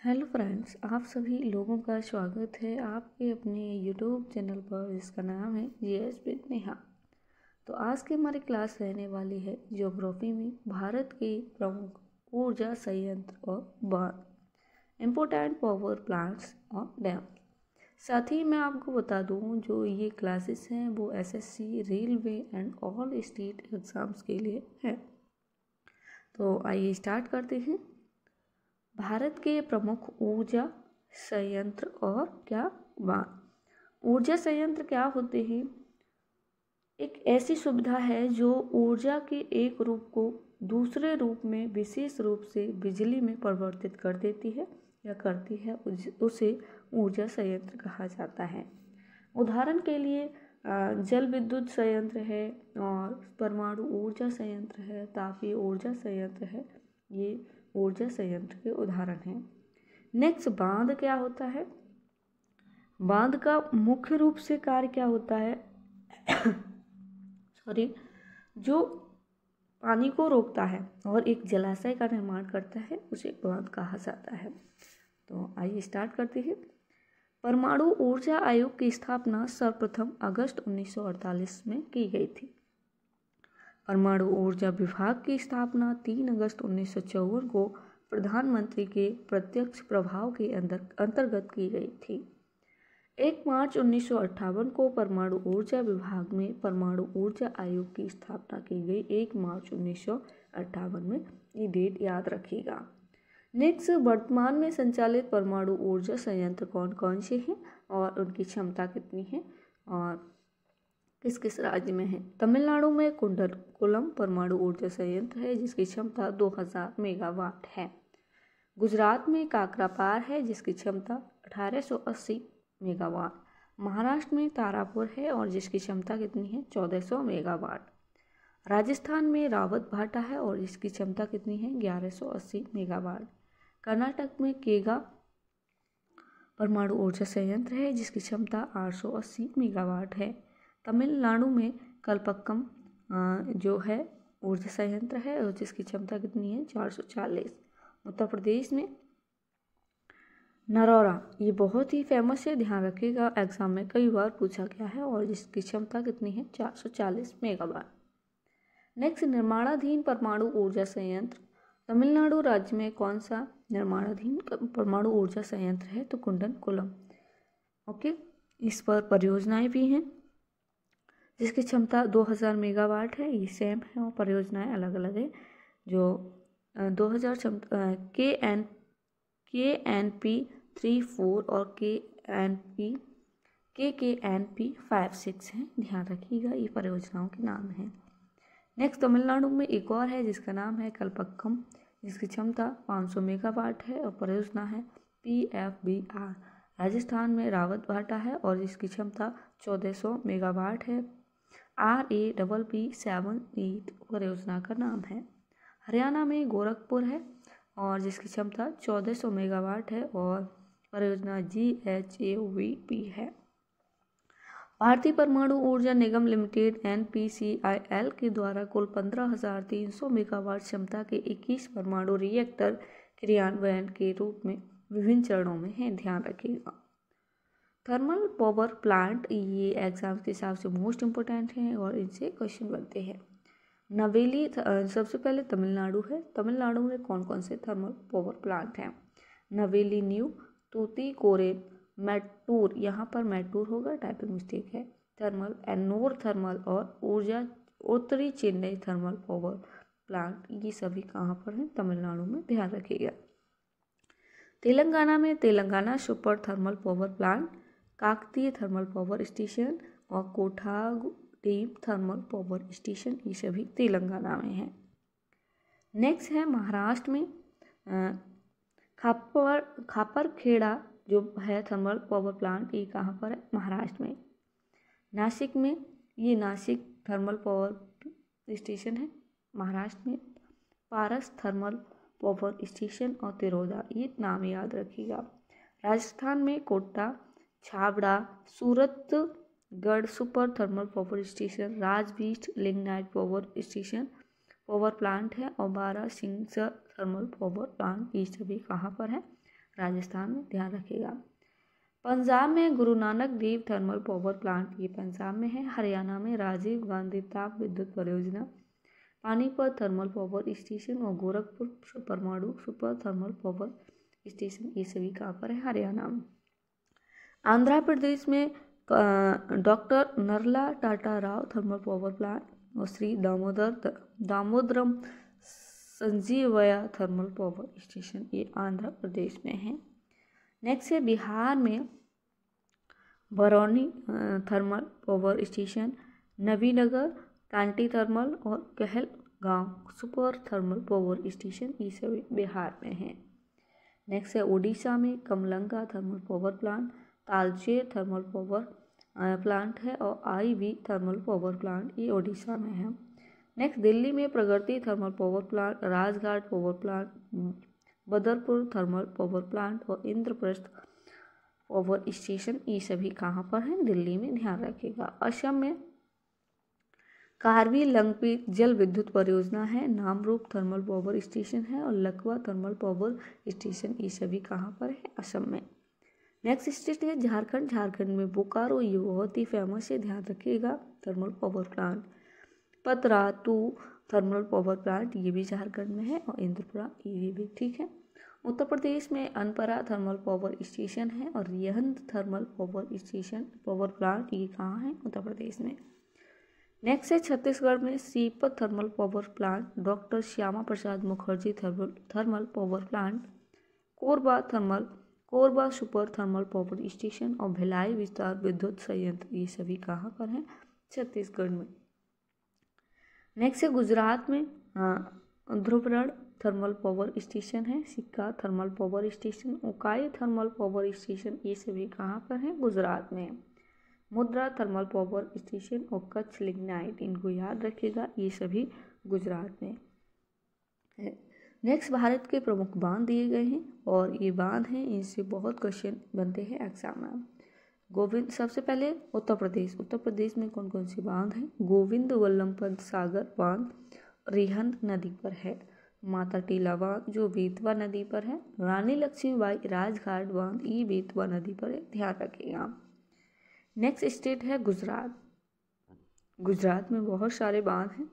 Hello friends, आप सभी लोगों का स्वागत है आपके अपने यूट्यूब चैनल पर जिसका नाम है जीएस विद नेहा। तो आज की हमारी क्लास रहने वाली है ज्योग्राफी में भारत के प्रमुख ऊर्जा संयंत्र और बांध, इम्पोर्टेंट पावर प्लांट्स और डैम। साथ ही मैं आपको बता दूं जो ये क्लासेस हैं वो SSC, railway and all state exams के लिए हैं। तो आइए स्टार्ट करते हैं। भारत के प्रमुख ऊर्जा संयंत्र और क्या बांध। ऊर्जा संयंत्र क्या होते हैं? एक ऐसी सुविधा है जो ऊर्जा के एक रूप को दूसरे रूप में विशेष रूप से बिजली में परिवर्तित कर देती है या करती है, उसे ऊर्जा संयंत्र कहा जाता है। उदाहरण के लिए जल विद्युत संयंत्र है और परमाणु ऊर्जा संयंत्र है, तापीय ऊर्जा संयंत्र है। ये ऊर्जा संयंत्र के उदाहरण हैं। नेक्स्ट, बांध क्या होता है? बांध का मुख्य रूप से कार्य क्या होता है? जो पानी को रोकता है और एक जलाशय का निर्माण करता है उसे बांध कहा जाता है। तो आइए स्टार्ट करते हैं। परमाणु ऊर्जा आयोग की स्थापना सर्वप्रथम अगस्त 1948 में की गई थी। परमाणु ऊर्जा विभाग की स्थापना 3 अगस्त 1954 को प्रधानमंत्री के प्रत्यक्ष प्रभाव के अंतर्गत की गई थी। 1 मार्च 1958 को परमाणु ऊर्जा विभाग में परमाणु ऊर्जा आयोग की स्थापना की गई। 1 मार्च 1958 में, ये डेट याद रखिएगा। नेक्स्ट, वर्तमान में संचालित परमाणु ऊर्जा संयंत्र कौन कौन से हैं और उनकी क्षमता कितनी है और किस किस राज्य में है? तमिलनाडु में कुंडलकुलम परमाणु ऊर्जा संयंत्र है जिसकी क्षमता 2000 मेगावाट है। गुजरात में काकरापार है जिसकी क्षमता 1880 मेगावाट। महाराष्ट्र में तारापुर है और जिसकी क्षमता कितनी है? 1400 मेगावाट। राजस्थान में रावत भाटा है और जिसकी क्षमता कितनी है? 1180 मेगावाट। कर्नाटक में केगा परमाणु ऊर्जा संयंत्र है जिसकी क्षमता 880 मेगावाट है। तमिलनाडु में कलपक्कम जो है ऊर्जा संयंत्र है और जिसकी क्षमता कितनी है? 440। उत्तर प्रदेश में नरौरा, ये बहुत ही फेमस है, ध्यान रखिएगा, एग्जाम में कई बार पूछा गया है और जिसकी क्षमता कितनी है? 440 मेगावाट। नेक्स्ट, निर्माणाधीन परमाणु ऊर्जा संयंत्र। तमिलनाडु राज्य में कौन सा निर्माणाधीन परमाणु ऊर्जा संयंत्र है? तो कुंडलकुलम। ओके, इस पर परियोजनाएं भी हैं जिसकी क्षमता 2000 मेगावाट है। ये सेम है और परियोजनाएं अलग अलग है। जो 2000 क्षमता KNP 34 और KNP 56 हैं, ध्यान रखिएगा, ये परियोजनाओं के नाम हैं। नेक्स्ट, तमिलनाडु में एक और है जिसका नाम है कलपक्कम जिसकी क्षमता 500 मेगावाट है और परियोजना है PFBR। राजस्थान में रावत भाटा है और जिसकी क्षमता 1400 मेगावाट है। RAPP78 परियोजना का नाम है। हरियाणा में गोरखपुर है और जिसकी क्षमता 1400 मेगावाट है और परियोजना GHAVP है। भारतीय परमाणु ऊर्जा निगम लिमिटेड NPCIL के द्वारा कुल 15,300 मेगावाट क्षमता के 21 परमाणु रिएक्टर क्रियान्वयन के रूप में विभिन्न चरणों में है, ध्यान रखिएगा। थर्मल पावर प्लांट, ये एग्जाम के हिसाब से मोस्ट इम्पोर्टेंट हैं और इनसे क्वेश्चन बनते हैं। नवेली सबसे पहले तमिलनाडु है। तमिलनाडु में कौन कौन से थर्मल पावर प्लांट हैं? नवेली न्यू, तूतीकोरिन, मैट्टूर, यहाँ पर मैट्टूर होगा, टाइपिंग मिस्टेक है, थर्मल, एन्नोर थर्मल और ऊर्जा उत्तरी चेन्नई थर्मल पावर प्लांट, ये सभी कहाँ पर हैं? तमिलनाडु में, ध्यान रखिएगा। तेलंगाना में Telangana super thermal power plant, Kakatiya thermal power station और कोठागुडीम थर्मल पावर स्टेशन, ये सभी तेलंगाना में हैं। नेक्स्ट है महाराष्ट्र में खापरखेड़ा जो है थर्मल पावर प्लांट, ये कहाँ पर है? महाराष्ट्र में। नासिक में, ये नासिक थर्मल पावर स्टेशन है महाराष्ट्र में। पारस थर्मल पावर स्टेशन और तिरोदा, ये नाम याद रखिएगा। राजस्थान में Kota, Chhabra, Suratgarh super thermal power station, Rajwest lignite power station power plant है और बारासिंगसर थर्मल पावर प्लांट, ये सभी कहाँ पर है? राजस्थान में, ध्यान रखिएगा। पंजाब में Guru Nanak Dev thermal power plant, ये पंजाब में है। हरियाणा में राजीव गांधी ताप विद्युत परियोजना, पानीपत थर्मल पावर स्टेशन और गोरखपुर परमाणु सुपर थर्मल पावर स्टेशन, ये सभी कहाँ पर है? हरियाणा में। आंध्र प्रदेश में doctor Narla Tata Rao thermal power plant और Shri Damodaram Sanjeevaiah thermal power station, ये आंध्र प्रदेश में है। नेक्स्ट है बिहार में Barauni thermal power station, Nabinagar Kanti thermal और Kahalgaon super thermal power station, ये सभी बिहार में हैं। नेक्स्ट है उड़ीसा में Kamalanga thermal power plant, Talcher thermal power plant है और IV थर्मल पावर प्लांट, ये उड़ीसा में है। नेक्स्ट दिल्ली में Pragati thermal power plant, Rajghat power plant, Badarpur thermal power plant और इंद्रप्रस्थ पावर स्टेशन, ये सभी कहाँ पर हैं? दिल्ली में, ध्यान रखिएगा। असम में कार्बी लंगपी जल विद्युत परियोजना है, नामरूप थर्मल पावर स्टेशन है और लकवा थर्मल पावर स्टेशन, ये सभी कहाँ पर है? असम में। नेक्स्ट स्टेट है झारखंड। झारखंड में बोकारो, ये बहुत ही फेमस है, ध्यान रखिएगा, thermal power plant. Patratu thermal power plant, ये भी झारखंड में है और इंद्रपुरा, ये भी ठीक है। उत्तर प्रदेश में अनपरा थर्मल पावर स्टेशन है और रिहंद थर्मल पावर प्लांट, ये कहाँ है? उत्तर प्रदेश में। नेक्स्ट है छत्तीसगढ़ में Sipat thermal power plant, doctor Shyama Prasad Mukherjee thermal power plant, Korba super thermal power station और भिलाई विस्तार विद्युत संयंत्र, ये सभी कहाँ पर हैं? छत्तीसगढ़ में। नेक्स्ट है गुजरात में ध्रुवगढ़ थर्मल पावर स्टेशन है, सिक्का thermal power station, Ukai thermal power station, ये सभी कहाँ पर हैं? गुजरात में। मुद्रा थर्मल पावर स्टेशन और कच्छ लिग्नाइट, इनको याद रखिएगा, ये सभी गुजरात में है। नेक्स्ट भारत के प्रमुख बांध दिए गए हैं और ये बांध हैं, इनसे बहुत क्वेश्चन बनते हैं एग्जाम में। गोविंद, सबसे पहले उत्तर प्रदेश में कौन कौन से बांध हैं? गोविंद वल्लभ पंत सागर बांध रिहंद नदी पर है, माता टीला बांध जो बेतवा नदी पर है, रानी लक्ष्मीबाई राजघाट बांध, ये बेतवा नदी पर है, ध्यान रखिएगा। नेक्स्ट स्टेट है गुजरात। गुजरात में बहुत सारे बांध हैं।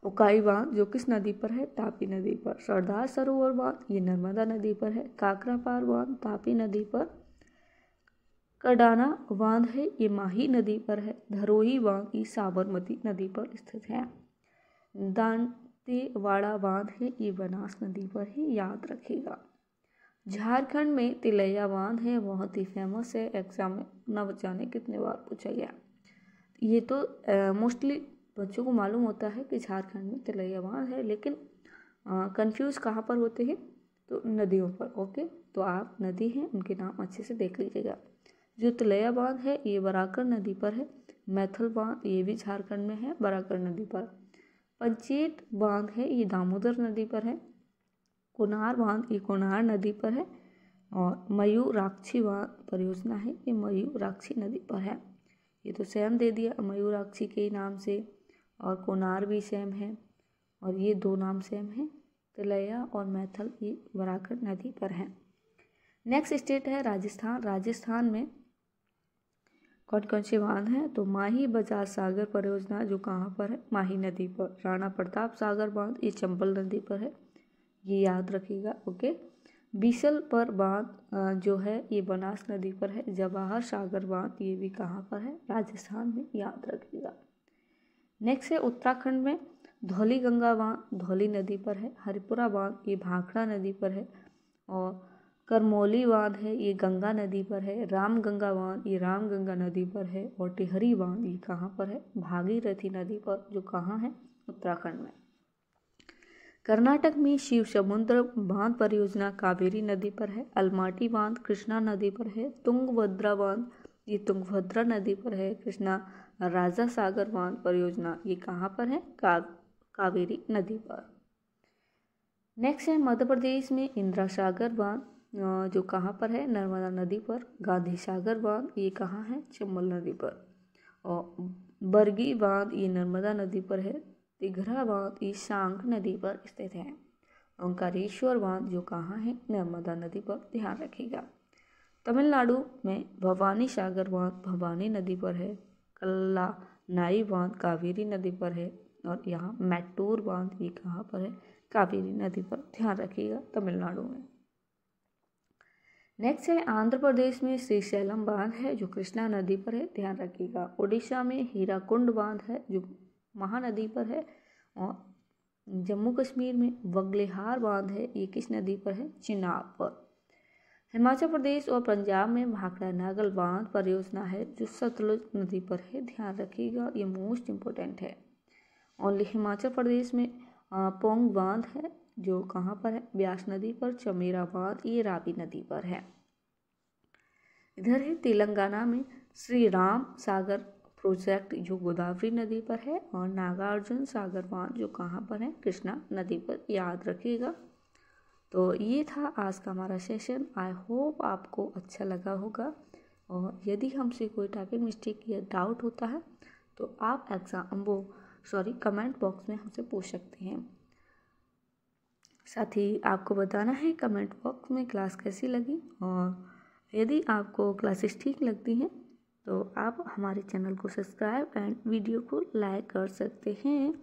उकाई बांध जो किस नदी पर है? तापी नदी पर। सरदार सरोवर बांध, ये नर्मदा नदी पर है। काकरापार बांध तापी नदी पर। कडाना बांध है, ये माही नदी पर है। धरोही बांध ये साबरमती नदी पर स्थित है। दांतेवाड़ा बांध है, ये बनास नदी पर है, याद रखिएगा। झारखंड में तिलैया बांध है, बहुत ही फेमस है, एग्जाम में न जाने कितने बार पूछा गया। ये तो मोस्टली बच्चों को मालूम होता है कि झारखंड में तिलैया बांध है, लेकिन कंफ्यूज कहाँ पर होते हैं? तो नदियों पर। ओके, तो आप नदी हैं उनके नाम अच्छे से देख लीजिएगा। जो तिलैया बांध है ये बराकर नदी पर है। मैथल बांध ये भी झारखंड में है, बराकर नदी पर। पंचेत बांध है, ये दामोदर नदी पर है। कोनार बांध ये कोनार नदी पर है। और मयूराक्षी बांध परियोजना है, ये मयूराक्षी नदी पर है। ये तो सेम दे दिया मयूराक्षी के नाम से, और कोनार भी सेम है, और ये दो नाम सेम है, तिलैया और मैथल, ये बराकर नदी पर है। नेक्स्ट स्टेट है राजस्थान। राजस्थान में कौन कौन से बांध हैं? तो माही बजाज सागर परियोजना जो कहाँ पर है? माही नदी पर। राणा प्रताप सागर बांध ये चंबल नदी पर है, ये याद रखिएगा। ओके, बीसल पर बांध जो है ये बनास नदी पर है। जवाहर सागर बांध ये भी कहाँ पर है? राजस्थान में, याद रखिएगा। नेक्स्ट है उत्तराखंड में धौली गंगा बांध धौली नदी पर है। हरिपुरा बांध ये भाखड़ा नदी पर है। और करमौली बांध है ये गंगा नदी पर है। रामगंगा बांध ये रामगंगा नदी पर है। और टिहरी बांध ये कहाँ पर है? भागीरथी नदी पर, जो कहाँ है? उत्तराखंड में। कर्नाटक में शिव समुद्र बांध परियोजना कावेरी नदी पर है। अलमाटी बांध कृष्णा नदी पर है। तुंगभद्रा बांध ये तुंगभद्रा नदी पर है। कृष्णा राजा सागर बांध परियोजना ये कहाँ पर है? कावेरी नदी पर। नेक्स्ट है मध्य प्रदेश में इंदिरा सागर बांध जो कहाँ पर है? नर्मदा नदी पर। गांधी सागर बांध ये कहाँ है? चंबल नदी पर। और बरगी बांध ये नर्मदा नदी पर है। तिघरा बांध ये सांग नदी पर स्थित है। ओंकारेश्वर बांध जो कहाँ है, नर्मदा नदी पर, ध्यान रखिएगा। तमिलनाडु में भवानी सागर बांध भवानी नदी पर है। कल्लानाई बांध कावेरी नदी पर है। और यहाँ मैट्टूर बांध भी कहाँ पर है, कावेरी नदी पर, ध्यान रखिएगा, तमिलनाडु में। नेक्स्ट है आंध्र प्रदेश में श्रीशैलम बांध है जो कृष्णा नदी पर है, ध्यान रखिएगा। उड़ीसा में हीराकुंड बांध है जो महानदी पर है। और जम्मू कश्मीर में बगलेहार बांध है, ये किस नदी पर है, चिनाब पर। हिमाचल प्रदेश और पंजाब में भाखड़ा नागल बांध परियोजना है जो सतलुज नदी पर है, ध्यान रखिएगा, ये मोस्ट इम्पोर्टेंट है। ओनली हिमाचल प्रदेश में पोंग बांध है जो कहाँ पर है, ब्यास नदी पर। चमेरा बांध ये रावी नदी पर है। इधर है तेलंगाना में श्री राम सागर प्रोजेक्ट जो गोदावरी नदी पर है। और नागार्जुन सागर बांध जो कहाँ पर है, कृष्णा नदी पर, याद रखिएगा। तो ये था आज का हमारा सेशन। आई होप आपको अच्छा लगा होगा। और यदि हमसे कोई टाइपिंग मिस्टेक या डाउट होता है तो आप कमेंट बॉक्स में हमसे पूछ सकते हैं। साथ ही आपको बताना है कमेंट बॉक्स में क्लास कैसी लगी। और यदि आपको क्लासेस ठीक लगती हैं तो आप हमारे चैनल को सब्सक्राइब एंड वीडियो को लाइक कर सकते हैं।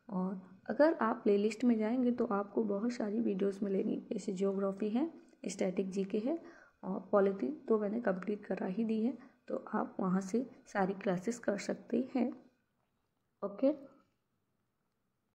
और अगर आप प्लेलिस्ट में जाएंगे तो आपको बहुत सारी वीडियोस मिलेंगी, जैसे ज्योग्राफी है, स्टैटिक जीके है और पॉलिटी तो मैंने कंप्लीट करा ही दी है, तो आप वहाँ से सारी क्लासेस कर सकते हैं। ओके।